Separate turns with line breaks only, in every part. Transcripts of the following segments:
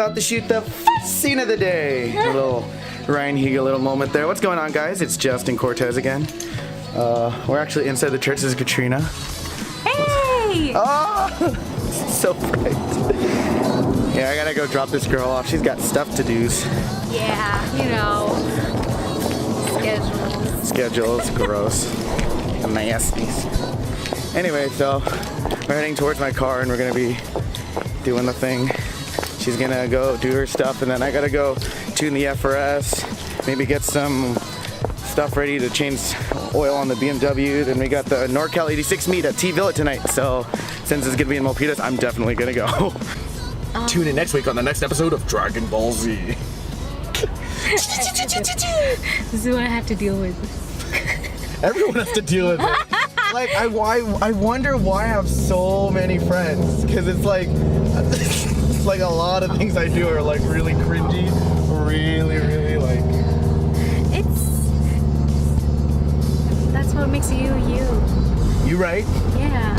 about to shoot the first scene of the day. A little Ryan Higa little moment there. What's going on, guys? It's Justin Cortez again. We're actually inside the church. This is Katrina.
Hey!
Oh, so bright. Yeah, I gotta go drop this girl off. She's got stuff to do.
Yeah, you know,
Schedules, gross. Nasties. Anyway, so we're heading towards my car and we're gonna be doing the thing. She's gonna go do her stuff and then I gotta go tune the FRS, maybe get some stuff ready to change oil on the BMW. Then we got the NorCal 86 meet at T-Villa tonight. So since it's gonna be in Milpitas, I'm definitely gonna go.
Tune in next week on the next episode of Dragon Ball Z.
This is what I have to deal with.
Everyone has to deal with it.
Like, I wonder why I have so many friends. Because it's like a lot of things I do are like really cringy. Really like.
That's what makes you you.
You right?
Yeah.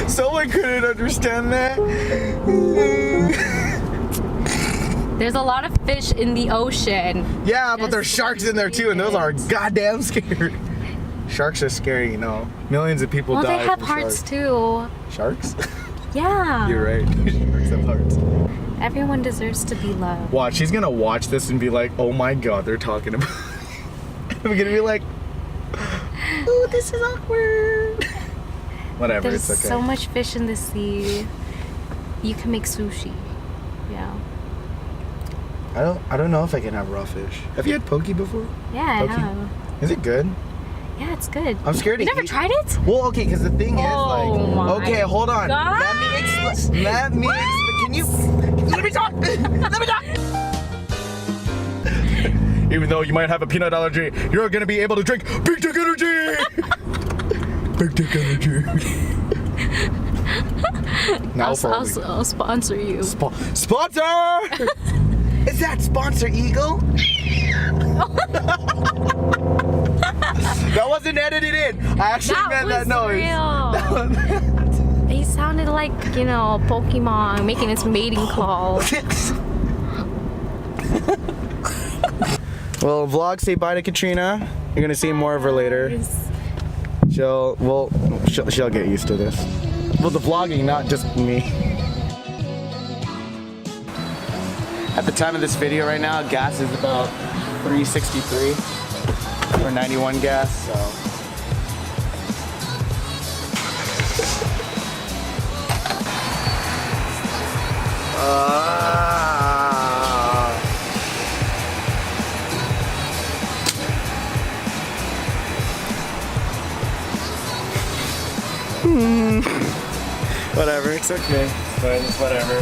Someone couldn't understand that.
There's a lot of fish in the ocean.
Yeah, but there's sharks in there too, and those are goddamn scary. Sharks are scary, you know. Millions of people die.
Well, they have
from
hearts
sharks.
too.
Sharks?
Yeah.
You're right. Sharks have hearts.
Everyone deserves to be loved.
Watch, she's gonna watch this and be like, oh my god, they're talking about. I'm gonna be like, oh, this is awkward. Whatever,
There's
it's okay.
so much fish in the sea. You can make sushi. Yeah.
I don't know if I can have raw fish. Have you had poke before?
Yeah,
Poke?
I have.
Is it good?
Yeah, it's good.
I'm scared to
You never
eat-
tried it?
Well, okay, because the thing is,
Oh
like,
my
okay, hold on.
gosh.
Let me can you let me talk? Let me talk.
Even though you might have a peanut allergy, you're gonna be able to drink Big Dick Energy! Big Dick Energy.
Now
I'll sponsor you.
Sponsor! Is that sponsor Eagle? That wasn't edited in. I actually meant that noise.
Real. He sounded like, you know, Pokemon making its mating call.
Well, vlog, say bye to Katrina. You're gonna see more of her later. She'll get used to this. Well, the vlogging, not just me. At the time of this video right now, gas is about 363 or 91 gas, so. Whatever, it's okay. It's whatever.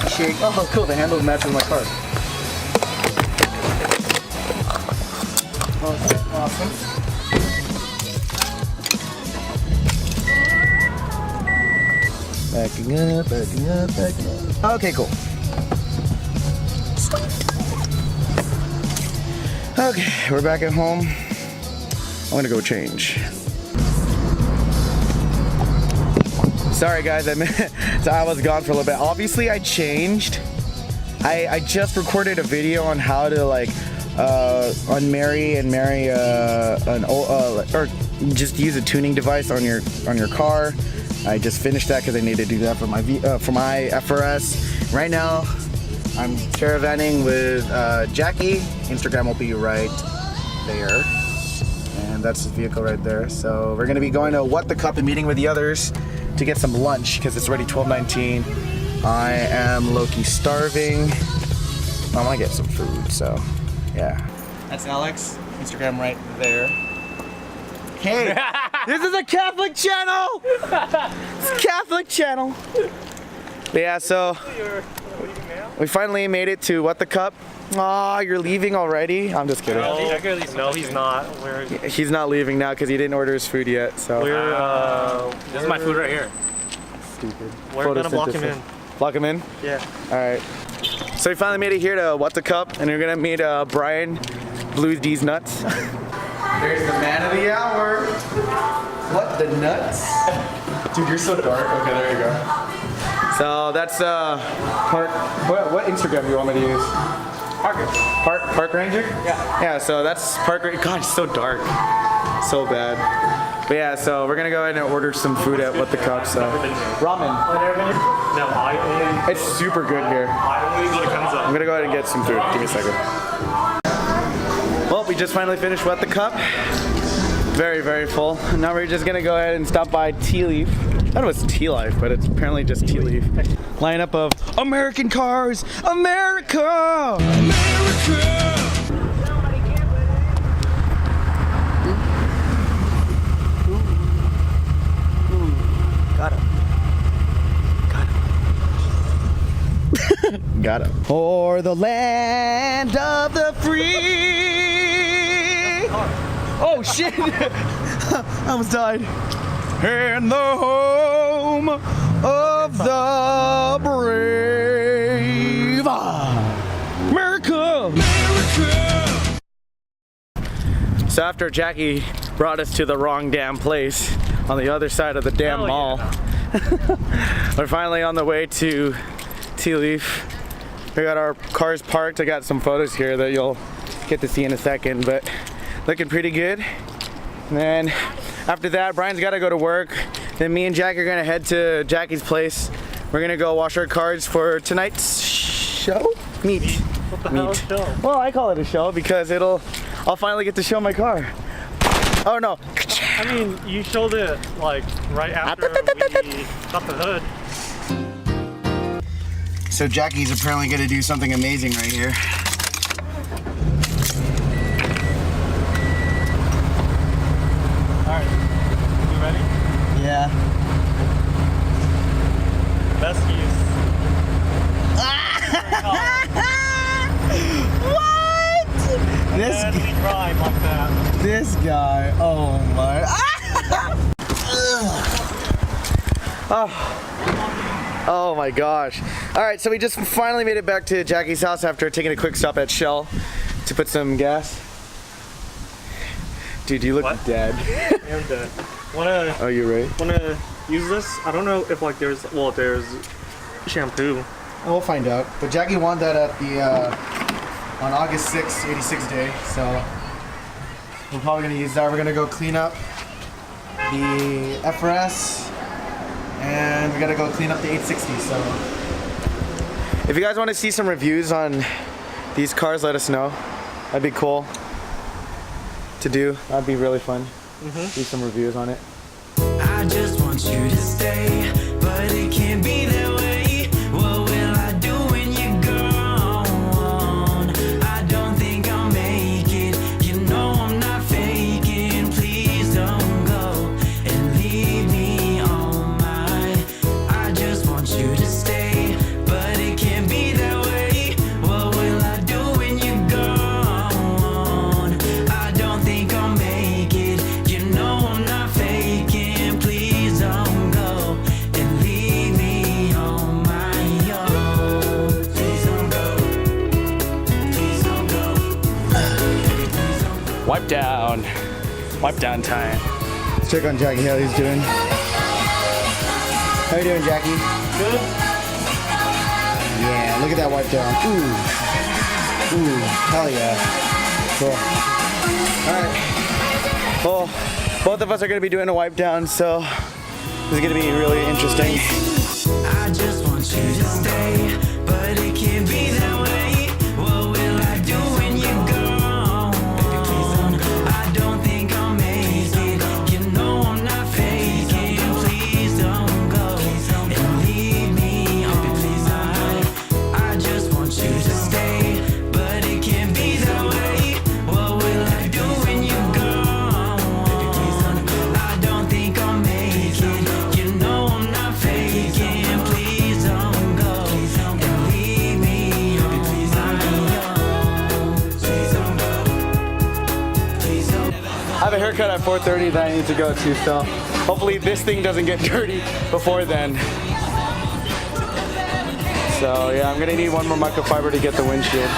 Shake. Oh, cool, the handles match with my car. Okay, awesome. Backing up. Okay, cool. Okay, we're back at home. I'm gonna go change. Sorry guys, so I was gone for a little bit. Obviously I changed. I just recorded a video on how to like unmarry and marry or just use a tuning device on your car. I just finished that because I need to do that for my FRS. Right now I'm caravanning with Jackie. Instagram will be right there. And that's his vehicle right there. So we're gonna be going to What the Cup and meeting with the others to get some lunch because it's already 12:19. I am low-key starving. I want to get some food, so yeah. That's Alex. Instagram right there. Hey, this is a Catholic channel. It's a Catholic channel. But yeah, so we finally made it to What the Cup. Aw, you're leaving already? I'm just kidding.
No, he's not.
He's not leaving now because he didn't order his food yet. So
this is my food right here.
Stupid.
We're gonna block him in.
Block him in?
Yeah.
All right. So we finally made it here to What the Cup, and we're gonna meet Brian, Blue D's Nuts. There's the man of the hour. What the nuts? Dude, you're so dark. Okay, there you go. So that's Park. What Instagram do you want me to use? Park Ranger?
Yeah.
Yeah, so that's Park Ranger. God, it's so dark. So bad. But yeah, so we're gonna go ahead and order some food at What the Cups. Ramen.
No, I only.
It's super good here.
I only go to Kanza.
I'm gonna go ahead and get some food. Give me a second. Well, we just finally finished What the Cup. Very, very full. Now we're just gonna go ahead and stop by Tea Leaf. I thought it was Tea Life, but it's apparently just Tea Leaf. Lineup of American cars, America! America! Got him. Got him. For the land of the free. Oh shit! I almost died. In the home of the brave. America! America! So after Jackie brought us to the wrong damn place on the other side of the damn mall, we're finally on the way to Tea Leaf. We got our cars parked. I got some photos here that you'll get to see in a second, but looking pretty good. And then after that, Brian's got to go to work. Then me and Jack are gonna head to Jackie's place. We're gonna go wash our cars for tonight's show? Meet.
What the hell is show?
Well, I call it a show because I'll finally get to show my car. Oh no.
I mean, you showed it like right after we got the hood.
So Jackie's apparently gonna do something amazing right here.
Alright, you ready?
Yeah.
Best use.
What?
Deadly crime like that.
This guy. Oh my. Oh my gosh. All right, so we just finally made it back to Jackie's house after taking a quick stop at Shell to put some gas. Dude, you look dead.
I am dead.
Oh, you're right.
Wanna use this? I don't know if like there's shampoo.
We'll find out. But Jackie won that at the on August 6th, 86 day. So we're probably gonna use that. We're gonna go clean up the FRS. And we gotta go clean up the 860, so. If you guys wanna see some reviews on these cars, let us know. That'd be cool to do. That'd be really fun. Do some reviews on it.
I just want you to stay, but it can't be that way. What will I do when you're gone? I don't think I'll make it. You know I'm not faking. Please don't go and leave me on my. I just want you to stay, but it can't be that way. What will I do when you're gone? I don't think I'll make it. You know I'm not faking. Please don't go and leave me on my own. Please don't go. Please don't go. Please don't go.
Wipe down. Wipe down time. Let's check on Jackie, how he's doing. How you doing, Jackie?
Good?
Yeah, look at that wipe down. Ooh. Ooh, hell yeah. Cool. Alright. Well, both of us are going to be doing a wipe down, so this is going to be really interesting.
I just want you to stay, but it can't be that way. What will I do when you're gone? I don't think I'll make it. You know I'm not faking. Please don't go and leave me on my. I just want you to stay, but it can't be that way. What will I do when you're gone? I don't think I'll make it. You know I'm not faking. Please don't go and leave me on my own. Please don't go. Please don't.
I have a haircut at 4:30 that I need to go to, so hopefully this thing doesn't get dirty before then. So yeah, I'm gonna need one more microfiber to get the windshield.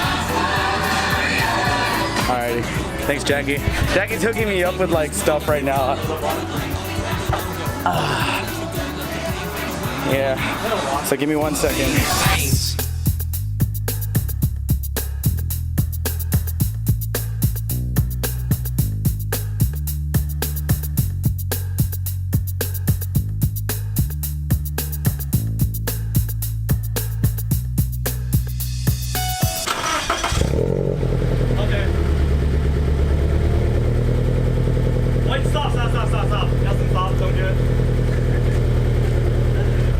Alrighty, thanks Jackie. Jackie's hooking me up with like stuff right now. Yeah. So give me 1 second.
Okay. Wait, stop. Justin, stop. Don't do it.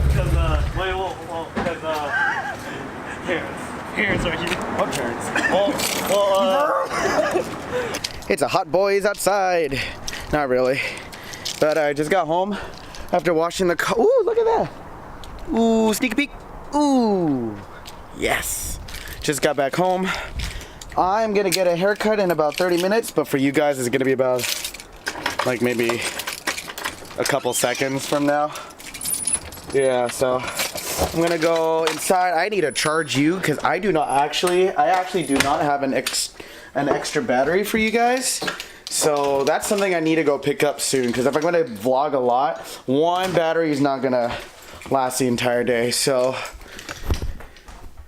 Because, parents are here.
What parents? It's a hot boys outside. Not really. But I just got home after washing the car. Ooh, look at that. Ooh, sneak peek. Ooh. Yes. Just got back home. I'm gonna get a haircut in about 30 minutes, but for you guys it's gonna be about like maybe a couple seconds from now. Yeah, so I'm gonna go inside. I need to charge you because I actually do not have an extra battery for you guys. So that's something I need to go pick up soon because if I'm gonna vlog a lot, one battery is not gonna last the entire day. So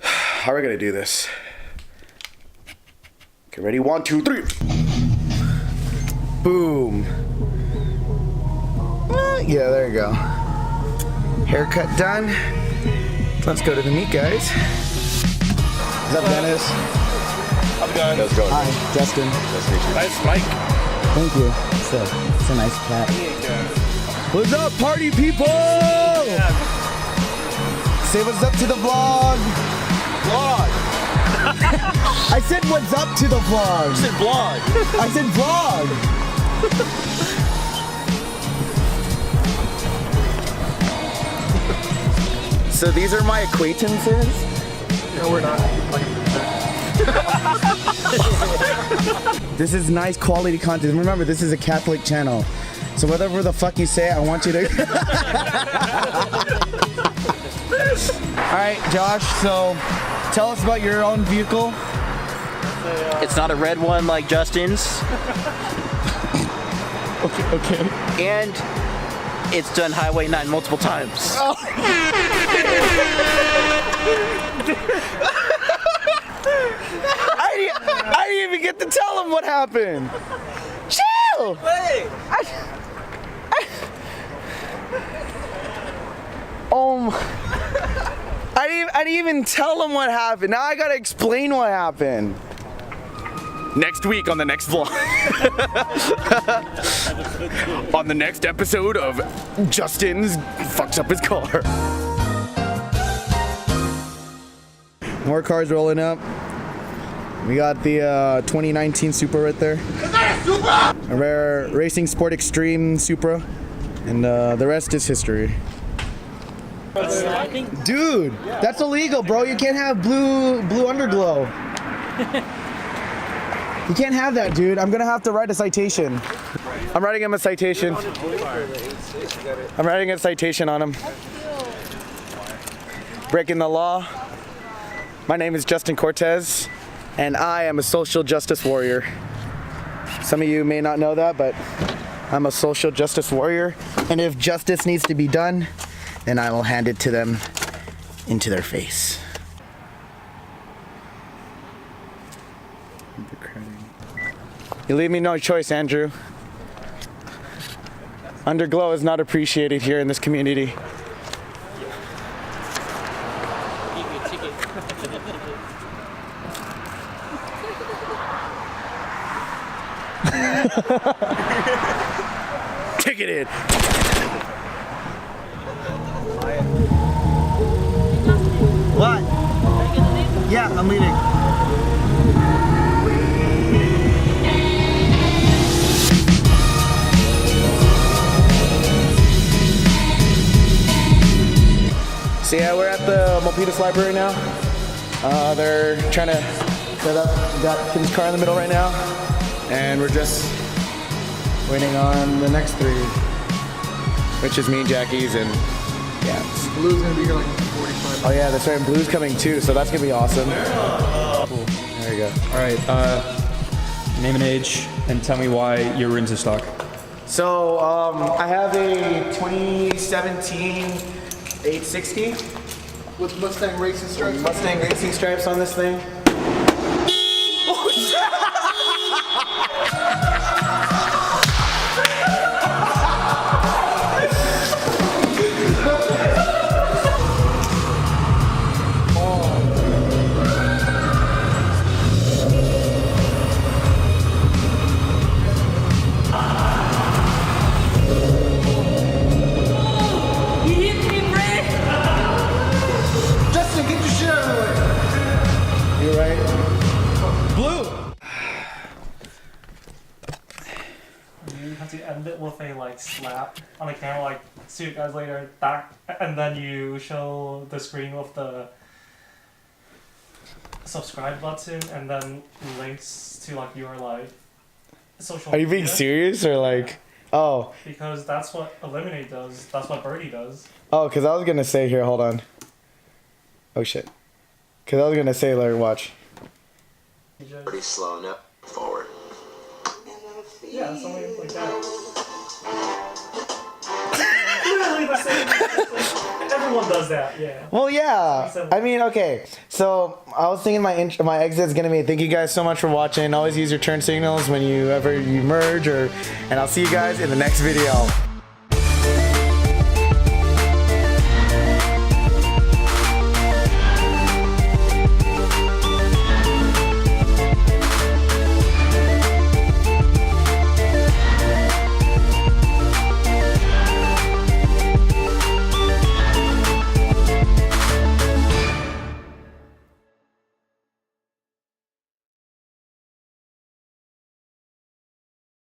how are we gonna do this? Okay, ready? 1, 2, 3. Boom. Yeah, there you go. Haircut done. Let's go to the meet, guys. What's up, Dennis?
How's it going? How's it going?
Hi, Justin.
Nice to meet you. Nice Mike.
Thank you. It's a nice cat. What's up, party people? Say what's up to the vlog.
Vlog.
I said what's up to the vlog.
You said vlog.
I said vlog. So these are my acquaintances.
No, we're not.
This is nice quality content. Remember, this is a Catholic channel. So whatever the fuck you say, I want you to... All right, Josh, so tell us about your own vehicle.
It's not a red one like Justin's.
Okay.
And it's done Highway 9 multiple times.
I didn't even get to tell him what happened. Chill.
Hey!
I didn't even tell him what happened. Now I gotta explain what happened. Next week on the next vlog. On the next episode of Justin's fucks up his car. More cars rolling up. We got the 2019 Supra right there. A rare Racing Sport Extreme Supra. And the rest is history. Dude, that's illegal, bro. You can't have blue underglow. You can't have that, dude. I'm gonna have to write a citation. I'm writing him a citation. I'm writing a citation on him. Breaking the law. My name is Justin Cortez, and I am a social justice warrior. Some of you may not know that, but I'm a social justice warrior. And if justice needs to be done, then I will hand it to them into their face. You leave me no choice, Andrew. Underglow is not appreciated here in this community. Ticketed. What? Yeah, I'm leaving. So yeah, we're at the Milpitas Library now. They're trying to set up, got Kim's car in the middle right now. And we're just waiting on the next three, which is me and Jackie's, and yeah.
Blue's gonna be here like 45.
Oh yeah, that's right, and Blue's coming too, so that's gonna be awesome.
Cool.
There you go.
All right, name and age, and tell me why your rims are stock.
So I have a 2017 860
With Mustang racing stripes.
Mustang racing stripes on this thing.
Justin, get your shit out of the way.
You're right.
You have to end it with a like slap on the camera, like see you guys later, back, and then you show the screen with the subscribe button, and then links to like your like social.
Are you being
media.
serious or like? Oh,
Because that's what Eliminate does. That's what Birdie does.
oh, because I was gonna say here. Hold on. Oh shit. Because I was gonna say, like, watch.
You just,
Pretty slow, no, forward.
yeah, something like that. Literally the same. Everyone does that. Yeah.
Well, yeah. I mean, okay. So I was thinking my exit's gonna be. Thank you guys so much for watching. Always use your turn signals when you merge, and I'll see you guys in the next video.